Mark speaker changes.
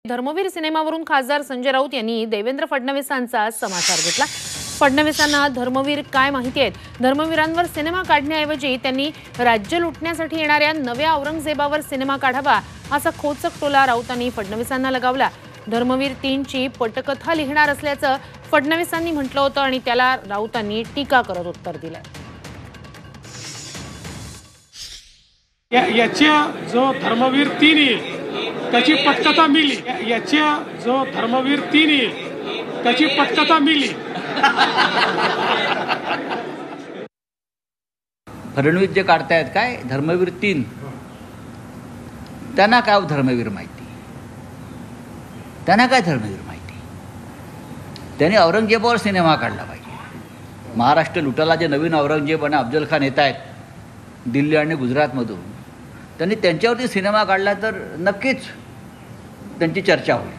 Speaker 1: धर्मवीर सिनेमावरून खासदार संजय राऊत यांनी देवेंद्र फडणवीसांचा समाचार घेतला। फडणवीसांना धर्मवीर काय माहिती आहेत? धर्मवीरांवर सिनेमा काढण्याऐवजी त्यांनी राज्य लुटण्यासाठी येणाऱ्या नव्या औरंगजेबावर सिनेमा काढावा असा खोचक टोला राऊतांनी फडणवीसांना लगावला। धर्मवीर 3 ची पटकथा लिहिणार असल्याचं फडणवीसांनी म्हटलं होतं आणि त्याला राऊतांनी टीका करत उत्तर दिलं।
Speaker 2: याच्या जो धर्मवीर 3 येईल त्याची पटकथा मिली, याच्या जो धर्मवीर 3 येईल त्याची पटकथा मिली।
Speaker 3: फडणवीस जे काढतायत काय धर्मवीर 3, त्यांना काय धर्मवीर माहिती? त्यांना काय धर्मवीर माहिती? त्यांनी औरंगजेबावर सिनेमा काढला पाहिजे। महाराष्ट्र लुटाला जे नवीन औरंगजेब आणि अफजल खान येत आहेत दिल्ली आणि गुजरातमधून, त्यांनी त्यांच्यावरती सिनेमा काढला तर नक्कीच त्यांची चर्चा होईल।